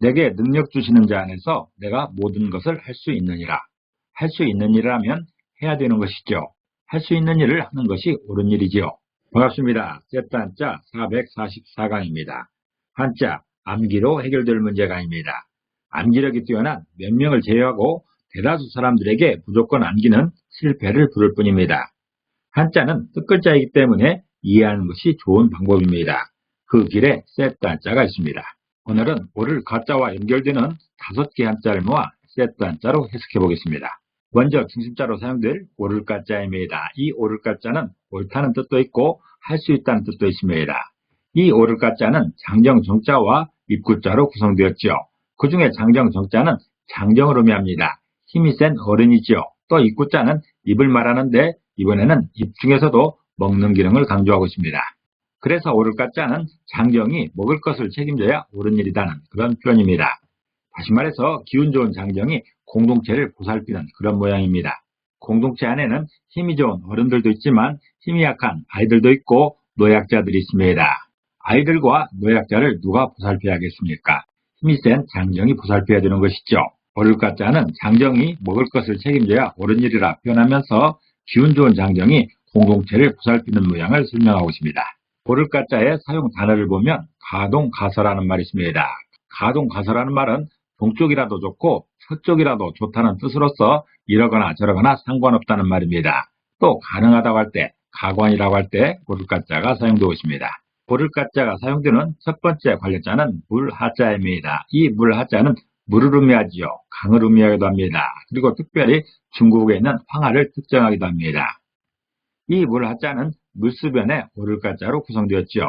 내게 능력 주시는 자 안에서 내가 모든 것을 할 수 있느니라. 할 수 있는 일이라면 해야 되는 것이죠. 할 수 있는 일을 하는 것이 옳은 일이지요. 반갑습니다. 세트 한자 444강입니다. 한자 암기로 해결될 문제가 아닙니다. 암기력이 뛰어난 몇 명을 제외하고 대다수 사람들에게 무조건 암기는 실패를 부를 뿐입니다. 한자는 뜻글자이기 때문에 이해하는 것이 좋은 방법입니다. 그 길에 세트 한자가 있습니다. 오늘은 오를 가자와 연결되는 5개 한자를 모아 세트 한자로 해석해 보겠습니다. 먼저 중심자로 사용될 오를 가자입니다. 이 오를 가자는 옳다는 뜻도 있고 할 수 있다는 뜻도 있습니다. 이 오를 가자는 장정 정자와 입구자로 구성되었죠. 그 중에 장정 정자는 장정을 의미합니다. 힘이 센 어른이지요. 또 입구자는 입을 말하는데 이번에는 입 중에서도 먹는 기능을 강조하고 있습니다. 그래서 오를 가자는 장정이 먹을 것을 책임져야 옳은 일이라는 그런 표현입니다. 다시 말해서 기운 좋은 장정이 공동체를 보살피는 그런 모양입니다. 공동체 안에는 힘이 좋은 어른들도 있지만 힘이 약한 아이들도 있고 노약자들이 있습니다. 아이들과 노약자를 누가 보살펴야겠습니까? 힘이 센 장정이 보살펴야 되는 것이죠. 오를 가자는 장정이 먹을 것을 책임져야 옳은 일이라 표현하면서 기운 좋은 장정이 공동체를 보살피는 모양을 설명하고 있습니다. 오를 가자의 사용 단어를 보면 가동가서라는 말이 있습니다. 가동가서라는 말은 동쪽이라도 좋고 서쪽이라도 좋다는 뜻으로서 이러거나 저러거나 상관없다는 말입니다. 또 가능하다고 할 때, 가관이라고 할 때 오를 가자가 사용되고 있습니다. 오를 가자가 사용되는 첫 번째 관련자는 물하자입니다. 이 물하자는 물을 의미하지요. 강을 의미하기도 합니다. 그리고 특별히 중국에 있는 황하를 특정하기도 합니다. 이 물하자는 물수변의 오를 가자로 구성되었죠.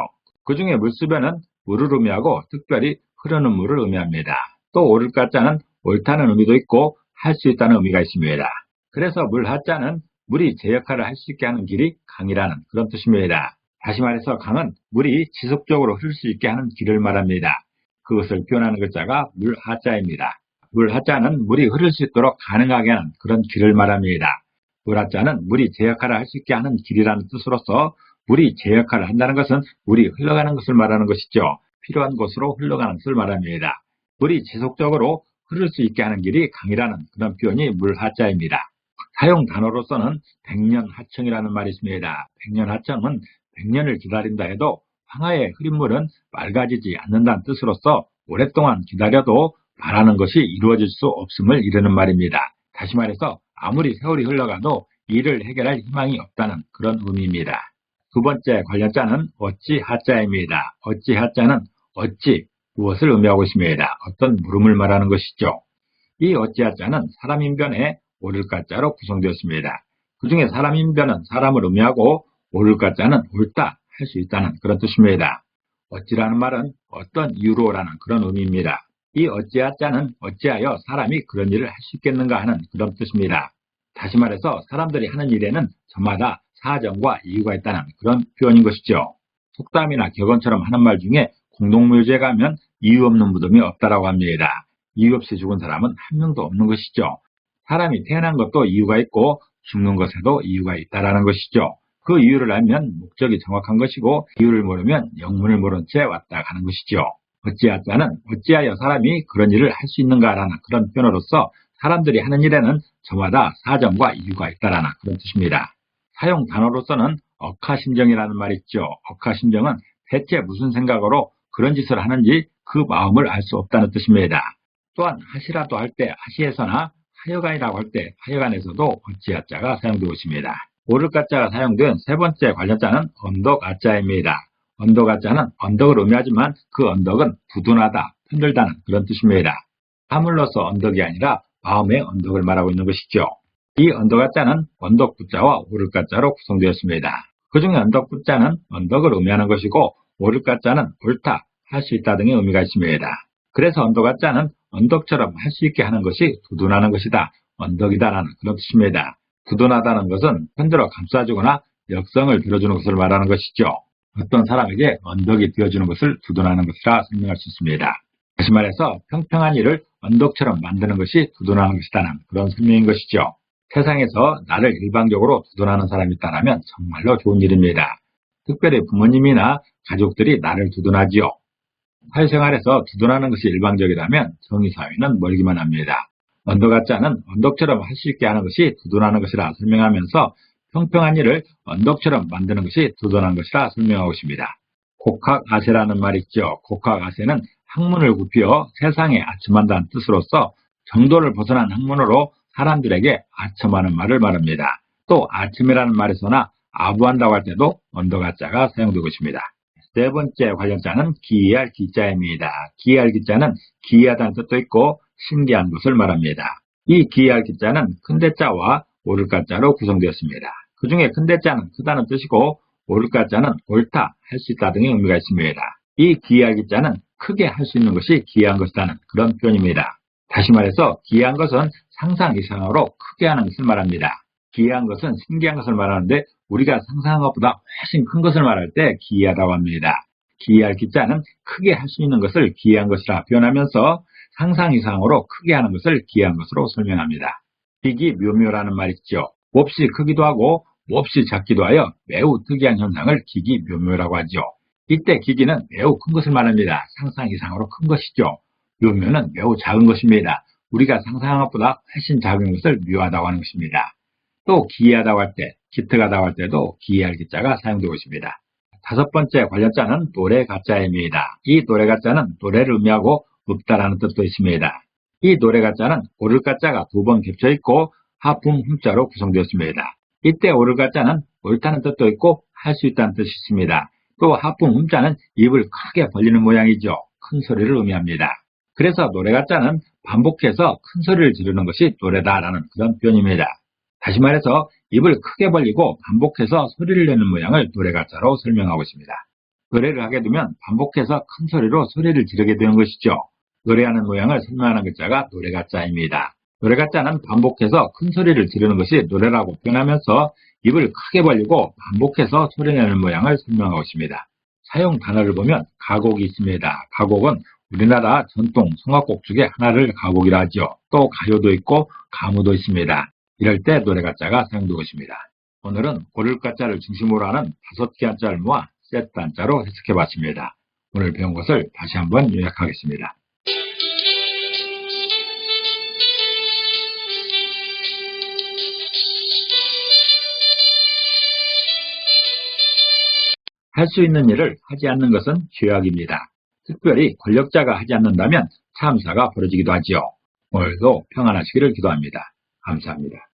그 중에 물수변은 물을 의미하고 특별히 흐르는 물을 의미합니다. 또 오를 가자는 옳다는 의미도 있고 할 수 있다는 의미가 있습니다. 그래서 물하자는 물이 제 역할을 할 수 있게 하는 길이 강이라는 그런 뜻입니다. 다시 말해서 강은 물이 지속적으로 흐를 수 있게 하는 길을 말합니다. 그것을 표현하는 글자가 물하자입니다. 물하자는 물이 흐를 수 있도록 가능하게 하는 그런 길을 말합니다. 물하자는 물이 제 역할을 할 수 있게 하는 길이라는 뜻으로서 물이 제 역할을 한다는 것은 물이 흘러가는 것을 말하는 것이죠. 필요한 곳으로 흘러가는 것을 말합니다. 물이 지속적으로 흐를 수 있게 하는 길이 강이라는 그런 표현이 물하자입니다. 사용 단어로서는 백년하청이라는 말이 있습니다. 백년하청은 100년을 기다린다 해도 황하의 흐린 물은 맑아지지 않는다는 뜻으로서 오랫동안 기다려도 바라는 것이 이루어질 수 없음을 이르는 말입니다. 다시 말해서 아무리 세월이 흘러가도 이를 해결할 희망이 없다는 그런 의미입니다. 두 번째 관련자는 어찌하자입니다. 어찌하자는 어찌, 무엇을 의미하고 있습니다. 어떤 물음을 말하는 것이죠. 이 어찌하자는 사람인변에 오를 가자로 구성되었습니다. 그 중에 사람인변은 사람을 의미하고 오를 가자는 옳다, 할 수 있다는 그런 뜻입니다. 어찌라는 말은 어떤 이유로라는 그런 의미입니다. 이 어찌하자는 어찌하여 사람이 그런 일을 할 수 있겠는가 하는 그런 뜻입니다. 다시 말해서 사람들이 하는 일에는 저마다 사정과 이유가 있다는 그런 표현인 것이죠. 속담이나 격언처럼 하는 말 중에 공동묘지에 가면 이유 없는 무덤이 없다라고 합니다. 이유 없이 죽은 사람은 한 명도 없는 것이죠. 사람이 태어난 것도 이유가 있고 죽는 것에도 이유가 있다라는 것이죠. 그 이유를 알면 목적이 정확한 것이고 이유를 모르면 영문을 모른 채 왔다 가는 것이죠. 어찌하자는 어찌하여 사람이 그런 일을 할 수 있는가라는 그런 표현으로서 사람들이 하는 일에는 저마다 사정과 이유가 있다라는 그런 뜻입니다. 사용 단어로서는 억하심정이라는 말이 있죠. 억하심정은 대체 무슨 생각으로 그런 짓을 하는지 그 마음을 알 수 없다는 뜻입니다. 또한 하시라도 할 때 하시에서나 하여간이라고 할 때 하여간에서도 어찌하자가 사용되고 있습니다. 오를 가자가 사용된 세 번째 관련자는 언덕아자입니다. 언덕아자는 언덕을 의미하지만 그 언덕은 부둔하다, 편들다는 그런 뜻입니다. 하물로서 언덕이 아니라 마음의 언덕을 말하고 있는 것이죠. 이 언덕아자는 언덕부자와 오를 가자로 구성되었습니다. 그 중에 언덕부자는 언덕을 의미하는 것이고 오를 가자는 옳다, 할 수 있다 등의 의미가 있습니다. 그래서 언덕아자는 언덕처럼 할 수 있게 하는 것이 두둔하는 것이다, 언덕이다라는 그런 뜻입니다. 두둔하다는 것은 편들어 감싸주거나 역성을 들어주는 것을 말하는 것이죠. 어떤 사람에게 언덕이 되어주는 것을 두둔하는 것이라 설명할 수 있습니다. 다시 말해서 평평한 일을 언덕처럼 만드는 것이 두둔하는 것이라는 그런 설명인 것이죠. 세상에서 나를 일방적으로 두둔하는 사람이 있다면 정말로 좋은 일입니다. 특별히 부모님이나 가족들이 나를 두둔하지요. 사회생활에서 두둔하는 것이 일방적이라면 정의사회는 멀기만 합니다. 언덕아짜는 언덕처럼 할 수 있게 하는 것이 두둔하는 것이라 설명하면서 평평한 일을 언덕처럼 만드는 것이 두둔한 것이라 설명하고 있습니다. 곡학아세라는 말이 있죠. 곡학아세는 학문을 굽히어 세상에 아첨한다는 뜻으로서 정도를 벗어난 학문으로 사람들에게 아첨하는 말을 말합니다. 또 아첨이라는 말에서나 아부한다고 할 때도 언덕아자가 사용되고 있습니다. 네 번째 관련자는 기이할 기자입니다. 기이할 기자는 기이하다는 뜻도 있고 신기한 것을 말합니다. 이 기이할 기자는 큰대자와 오를가자로 구성되었습니다. 그 중에 큰대자는 크다는 뜻이고 오를가자는 옳다, 할 수 있다 등의 의미가 있습니다. 이 기이할 기자는 크게 할 수 있는 것이 기이한 것이라는 그런 표현입니다. 다시 말해서 기이한 것은 상상 이상으로 크게 하는 것을 말합니다. 기이한 것은 신기한 것을 말하는데 우리가 상상한 것보다 훨씬 큰 것을 말할 때 기이하다고 합니다. 기이할 기자는 크게 할 수 있는 것을 기이한 것이라 표현하면서 상상 이상으로 크게 하는 것을 기이한 것으로 설명합니다. 기기묘묘라는 말이 있죠. 몹시 크기도 하고 몹시 작기도 하여 매우 특이한 현상을 기기묘묘라고 하죠. 이때 기기는 매우 큰 것을 말합니다. 상상 이상으로 큰 것이죠. 묘묘는 매우 작은 것입니다. 우리가 상상한 것보다 훨씬 작은 것을 묘하다고 하는 것입니다. 또 기이하다고 할 때, 기특하다고 할 때도 기이할 기자가 사용되고 있습니다. 다섯 번째 관련자는 노래가짜입니다. 이 노래가짜는 노래를 의미하고 없다라는 뜻도 있습니다. 이 노래가짜는 오를가짜가 두 번 겹쳐 있고 하품 흠자로 구성되었습니다. 이때 오를가짜는 옳다는 뜻도 있고 할 수 있다는 뜻이 있습니다. 또 하품 흠자는 입을 크게 벌리는 모양이죠. 큰 소리를 의미합니다. 그래서 노래가짜는 반복해서 큰 소리를 지르는 것이 노래다라는 그런 표현입니다. 다시 말해서 입을 크게 벌리고 반복해서 소리를 내는 모양을 노래가짜로 설명하고 있습니다. 노래를 하게 되면 반복해서 큰 소리로 소리를 지르게 되는 것이죠. 노래하는 모양을 설명하는 글자가 노래가짜입니다. 노래가짜는 반복해서 큰 소리를 지르는 것이 노래라고 표현하면서 입을 크게 벌리고 반복해서 소리내는 모양을 설명하고 있습니다. 사용 단어를 보면 가곡이 있습니다. 가곡은 우리나라 전통 성악곡 중에 하나를 가곡이라 하죠. 또 가요도 있고 가무도 있습니다. 이럴 때 노래가짜가 사용되고 있습니다. 오늘은 오를가짜를 중심으로 하는 5개 한자를 모아 세트 한자로 해석해봤습니다. 오늘 배운 것을 다시 한번 요약하겠습니다. 할 수 있는 일을 하지 않는 것은 죄악입니다. 특별히 권력자가 하지 않는다면 참사가 벌어지기도 하지요. 오늘도 평안하시기를 기도합니다. 감사합니다.